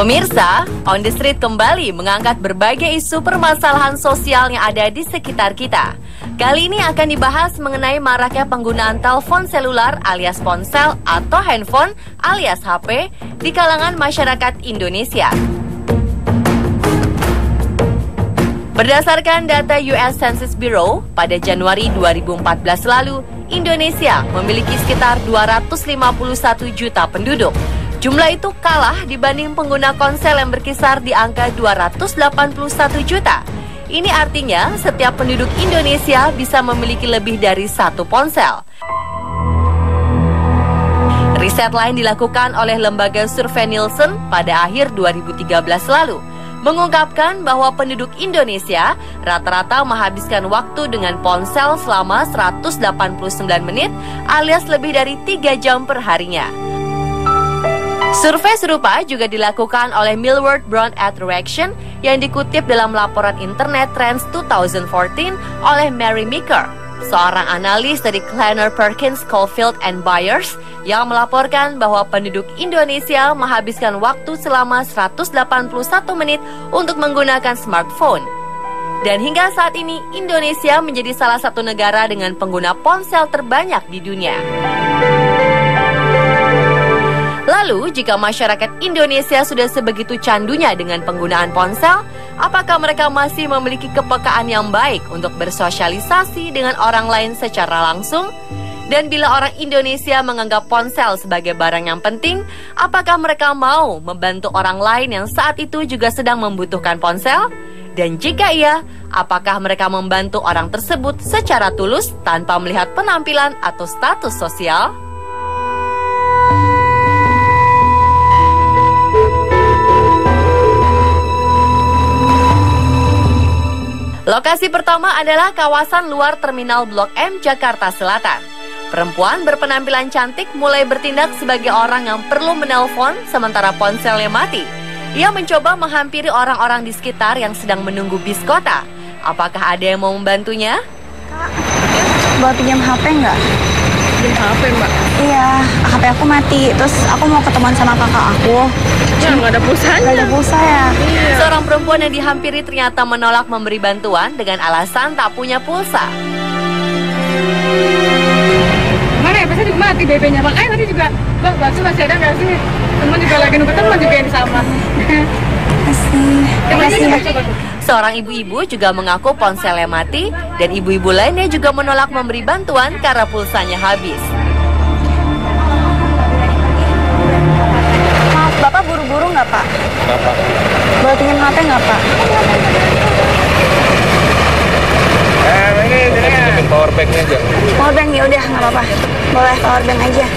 Pemirsa, On The Street kembali mengangkat berbagai isu permasalahan sosial yang ada di sekitar kita. Kali ini akan dibahas mengenai maraknya penggunaan telepon selular alias ponsel atau handphone alias HP di kalangan masyarakat Indonesia. Berdasarkan data US Census Bureau, pada Januari 2014 lalu, Indonesia memiliki sekitar 251 juta penduduk. Jumlah itu kalah dibanding pengguna ponsel yang berkisar di angka 281 juta. Ini artinya setiap penduduk Indonesia bisa memiliki lebih dari satu ponsel. Riset lain dilakukan oleh lembaga survei Nielsen pada akhir 2013 lalu, mengungkapkan bahwa penduduk Indonesia rata-rata menghabiskan waktu dengan ponsel selama 189 menit alias lebih dari 3 jam per harinya. Survei serupa juga dilakukan oleh Millward Brown Attraction yang dikutip dalam laporan Internet Trends 2014 oleh Mary Meeker, seorang analis dari Kleiner Perkins Caufield and Byers yang melaporkan bahwa penduduk Indonesia menghabiskan waktu selama 181 menit untuk menggunakan smartphone. Dan hingga saat ini, Indonesia menjadi salah satu negara dengan pengguna ponsel terbanyak di dunia. Lalu, jika masyarakat Indonesia sudah sebegitu candunya dengan penggunaan ponsel, apakah mereka masih memiliki kepekaan yang baik untuk bersosialisasi dengan orang lain secara langsung? Dan bila orang Indonesia menganggap ponsel sebagai barang yang penting, apakah mereka mau membantu orang lain yang saat itu juga sedang membutuhkan ponsel? Dan jika iya, apakah mereka membantu orang tersebut secara tulus tanpa melihat penampilan atau status sosial? Lokasi pertama adalah kawasan luar Terminal Blok M, Jakarta Selatan. Perempuan berpenampilan cantik mulai bertindak sebagai orang yang perlu menelpon sementara ponselnya mati. Ia mencoba menghampiri orang-orang di sekitar yang sedang menunggu bis kota. Apakah ada yang mau membantunya? Kak, boleh pinjam HP nggak? Pinjam HP, Mbak? Iya, HP aku mati. Terus aku mau ketemuan sama kakak aku. Ya, nggak ada pulsanya. Nggak ada pulsa ya? Iya. Seorang perempuan yang dihampiri ternyata menolak memberi bantuan dengan alasan tak punya pulsa. Mana ya, biasanya mati BP-nya. Makanya tadi juga, Bang, bakso masih ada nggak sih? Teman juga lagi nunggu teman juga yang sama. Terima kasih ya. Seorang ibu-ibu juga mengaku ponselnya mati dan ibu-ibu lainnya juga menolak memberi bantuan karena pulsanya habis. Maaf, Bapak buru-buru nggak, Pak? Bapak. Boleh pinjam HP nggak, Pak? Ini powerbanknya aja. Powerbank ya udah nggak apa-apa. Boleh powerbank aja.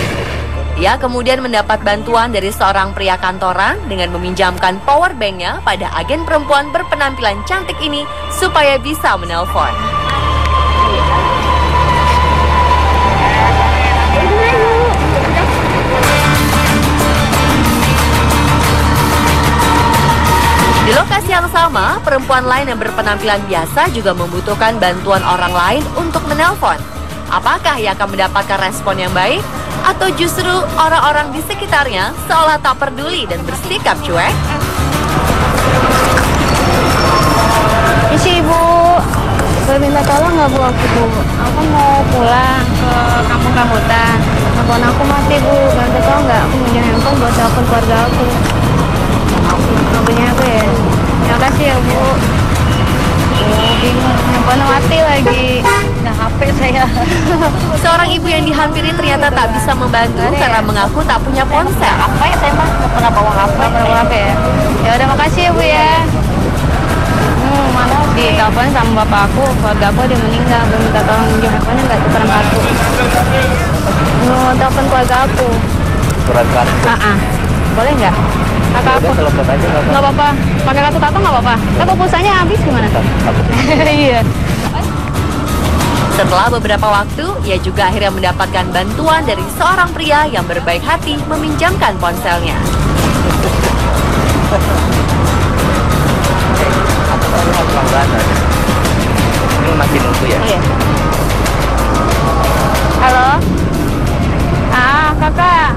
Ia kemudian mendapat bantuan dari seorang pria kantoran dengan meminjamkan powerbanknya pada agen perempuan berpenampilan cantik ini supaya bisa menelpon. Di lokasi yang sama, perempuan lain yang berpenampilan biasa juga membutuhkan bantuan orang lain untuk menelpon. Apakah ia akan mendapatkan respon yang baik? Atau justru orang-orang di sekitarnya seolah tak peduli dan bersikap cuek? Isi Ibu, boleh minta tolong nggak Bu aku, Bu? Aku mau pulang ke kampung rambutan. Handphone aku mati, Bu. Bantu tolong nggak? Aku punya handphone buat telepon keluarga aku. Nggak punya apa ya? Terima kasih ya, Bu. Bingung, handphone mati lagi. Nah, HP saya. Seorang ibu yang dihampiri ternyata tak bisa membantu karena mengaku tak punya ponsel. Apa ya, saya mah nggak pernah bawa HP. Nggak pernah bawa HP ya? Ya udah, makasih ya, Bu ya. Mana ditelepon sama bapak aku, keluarga aku dia meninggal. Belum minta tolong pinjam handphone nggak tukeran kartu. Mau telepon keluarga aku. Surat kartu. Boleh nggak? Kakak aku. Telepon aja Nggak apa-apa. Pakai kartu tato nggak apa-apa. Tapi pulsanya habis gimana? Iya. Setelah beberapa waktu, ia juga akhirnya mendapatkan bantuan dari seorang pria yang berbaik hati meminjamkan ponselnya. Ini masih nunggu ya? Iya. Halo? Kakak.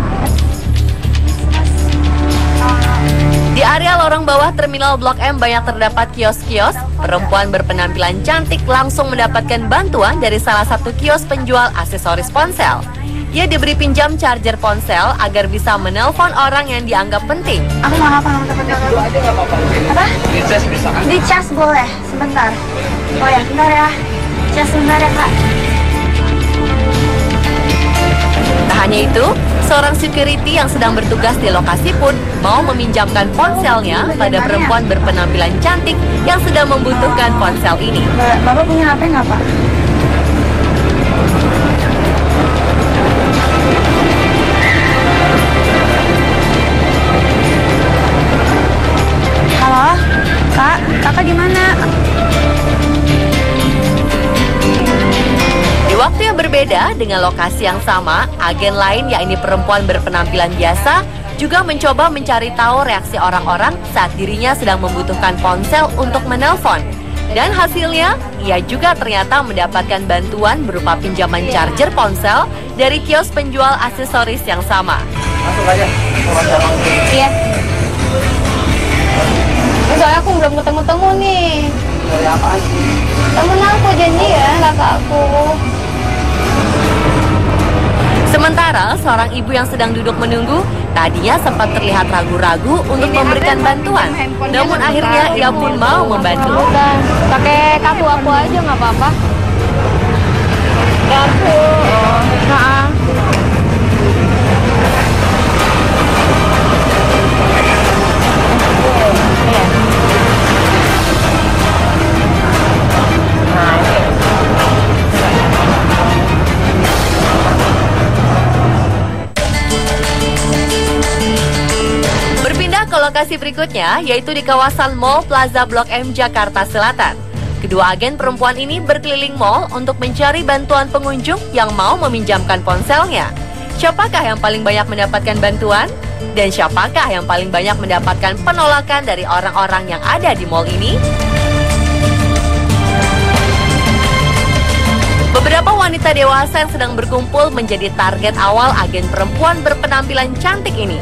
Di area lorong bawah terminal Blok M banyak terdapat kios-kios. Perempuan berpenampilan cantik langsung mendapatkan bantuan dari salah satu kios penjual aksesoris ponsel. Ia diberi pinjam charger ponsel agar bisa menelpon orang yang dianggap penting. Aku mau apa nomor telepon kamu? Apa? Di cas boleh, sebentar. Oh ya, bentar ya. Cas sebentar ya, Kak. Tak hanya itu, seorang security yang sedang bertugas di lokasi pun mau meminjamkan ponselnya pada perempuan berpenampilan cantik yang sedang membutuhkan ponsel ini. Bapak punya HP nggak, Pak? Halo, Kak, Kakak di mana? Di waktu yang berbeda dengan lokasi yang sama, agen lain yakni perempuan berpenampilan biasa juga mencoba mencari tahu reaksi orang-orang saat dirinya sedang membutuhkan ponsel untuk menelpon. Dan hasilnya, ia juga ternyata mendapatkan bantuan berupa pinjaman charger ponsel dari kios penjual aksesoris yang sama. Masuk aja. Iya. Soalnya aku belum ketemu-temu nih. Dari apa sih? Temen aku janjian, kakak aku. Sementara seorang ibu yang sedang duduk menunggu tadinya sempat terlihat ragu-ragu untuk memberikan bantuan. Namun akhirnya ia pun mau membantu. Bukan, pakai kartu aku aja nggak apa-apa. Kartu. Nah. Berpindah ke lokasi berikutnya, yaitu di kawasan Mall Plaza Blok M, Jakarta Selatan. Kedua agen perempuan ini berkeliling mall untuk mencari bantuan pengunjung yang mau meminjamkan ponselnya. Siapakah yang paling banyak mendapatkan bantuan? Dan siapakah yang paling banyak mendapatkan penolakan dari orang-orang yang ada di mall ini? Beberapa wanita dewasa yang sedang berkumpul menjadi target awal agen perempuan berpenampilan cantik ini.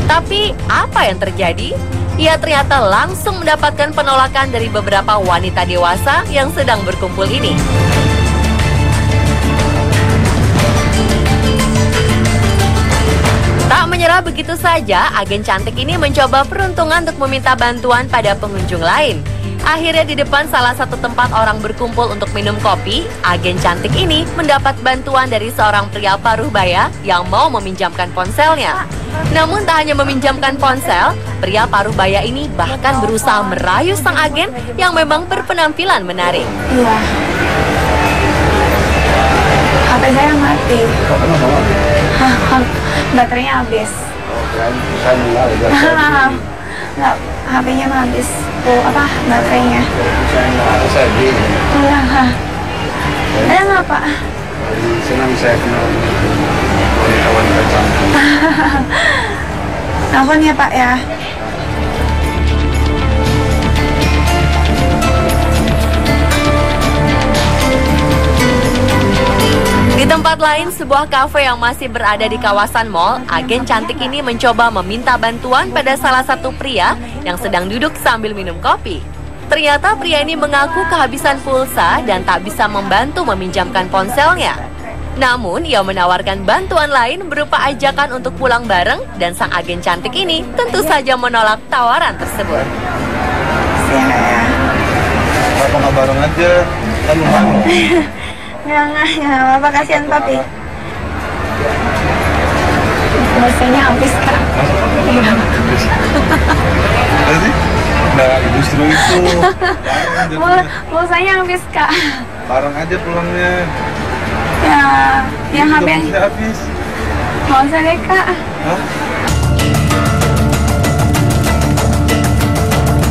Tapi apa yang terjadi? Ia ternyata langsung mendapatkan penolakan dari beberapa wanita dewasa yang sedang berkumpul ini. Tak menyerah begitu saja, agen cantik ini mencoba peruntungan untuk meminta bantuan pada pengunjung lain. Akhirnya di depan salah satu tempat orang berkumpul untuk minum kopi, agen cantik ini mendapat bantuan dari seorang pria paruh baya yang mau meminjamkan ponselnya. Namun tak hanya meminjamkan ponsel, pria paruh baya ini bahkan berusaha merayu sang agen yang memang berpenampilan menarik. Iya. HP saya mati. Baterainya habis. Nggak, HP-nya habis. Apa baterainya? Iya. Ada nggak, Pak? Senang saya kenal wanita-wanita cantik. Telepon ya, Pak ya. Di tempat lain, sebuah kafe yang masih berada di kawasan mall, agen cantik ini mencoba meminta bantuan pada salah satu pria yang sedang duduk sambil minum kopi. Ternyata pria ini mengaku kehabisan pulsa dan tak bisa membantu meminjamkan ponselnya. Namun, ia menawarkan bantuan lain berupa ajakan untuk pulang bareng dan sang agen cantik ini tentu saja menolak tawaran tersebut. Apa nggak bareng aja? Kan mau. Nggak apa-apa, kasihan papi. Pulsanya habis, Kak. Apa sih? Nah, justru itu. Pulsanya habis, Kak. Bareng aja pulangnya. Ya, yang HP yang Udah habis. nggak usah deh, Kak. Hah?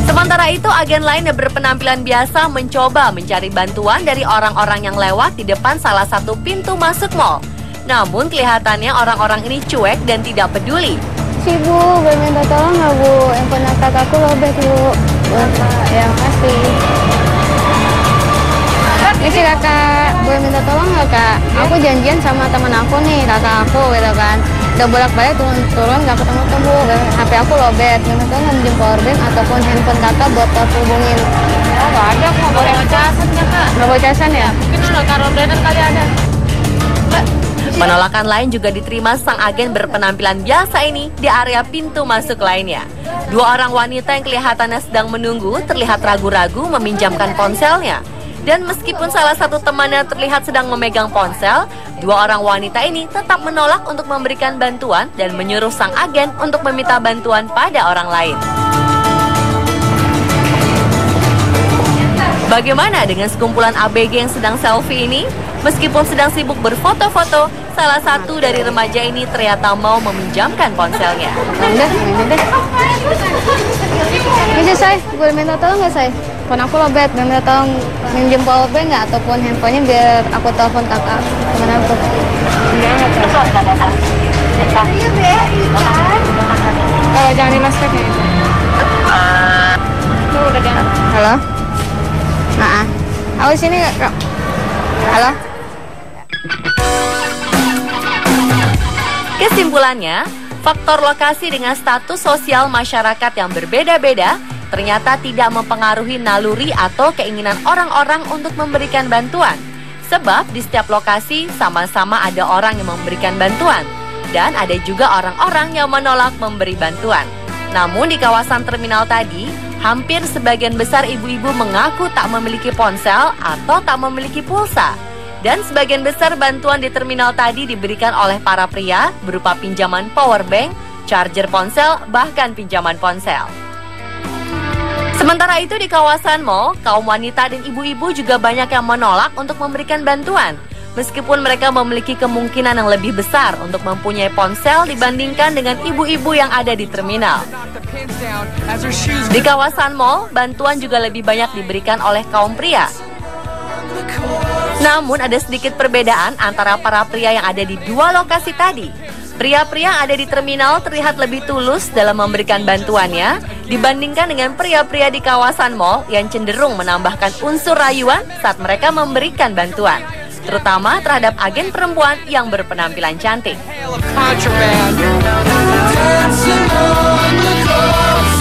Sementara itu, agen lain yang berpenampilan biasa mencoba mencari bantuan dari orang-orang yang lewat di depan salah satu pintu masuk mall. Namun kelihatannya orang-orang ini cuek dan tidak peduli. Si Bu, boleh minta tolong nggak, Bu? Handphone kakakku lobet, Bu. Ya, makasih. Ini sih kakak, boleh minta tolong nggak, Kak? Aku janjian sama temen aku nih, kakak aku gitu kan. Udah bolak-balik turun nggak ketemu-temu. HP aku lowbat, nggak tahu nggak minjem powerbank ataupun handphone kakak buat aku hubungin. Oh, nggak ada, aku nggak bawa casannya kak. Nggak bawa casan ya? Mungkin lo taruh blender kali ada. Penolakan lain juga diterima sang agen berpenampilan biasa ini di area pintu masuk lainnya. Dua orang wanita yang kelihatannya sedang menunggu terlihat ragu-ragu meminjamkan ponselnya. Dan meskipun salah satu temannya terlihat sedang memegang ponsel, dua orang wanita ini tetap menolak untuk memberikan bantuan dan menyuruh sang agen untuk meminta bantuan pada orang lain. Bagaimana dengan sekumpulan ABG yang sedang selfie ini? Meskipun sedang sibuk berfoto-foto, salah satu dari remaja ini ternyata mau meminjamkan ponselnya. Udah, ini deh. Bisa say, boleh minta tolong nggak say? Phone aku lowbat, minta tolong minjem powerbank nggak ataupun handphonenya biar aku telepon kakak teman aku. Oh, jangan dimasuk ya. Tuh udah jangan. Halo? Nah, aku sini nggak? Halo? Kesimpulannya, faktor lokasi dengan status sosial masyarakat yang berbeda-beda ternyata tidak mempengaruhi naluri atau keinginan orang-orang untuk memberikan bantuan. Sebab di setiap lokasi sama-sama ada orang yang memberikan bantuan dan ada juga orang-orang yang menolak memberi bantuan. Namun di kawasan terminal tadi, hampir sebagian besar ibu-ibu mengaku tak memiliki ponsel atau tak memiliki pulsa. Dan sebagian besar bantuan di terminal tadi diberikan oleh para pria berupa pinjaman powerbank, charger ponsel, bahkan pinjaman ponsel. Sementara itu di kawasan mall, kaum wanita dan ibu-ibu juga banyak yang menolak untuk memberikan bantuan. Meskipun mereka memiliki kemungkinan yang lebih besar untuk mempunyai ponsel dibandingkan dengan ibu-ibu yang ada di terminal. Di kawasan mall, bantuan juga lebih banyak diberikan oleh kaum pria. Namun ada sedikit perbedaan antara para pria yang ada di dua lokasi tadi. Pria-pria yang ada di terminal terlihat lebih tulus dalam memberikan bantuannya dibandingkan dengan pria-pria di kawasan mall yang cenderung menambahkan unsur rayuan saat mereka memberikan bantuan, terutama terhadap agen perempuan yang berpenampilan cantik. Dancing on the coast.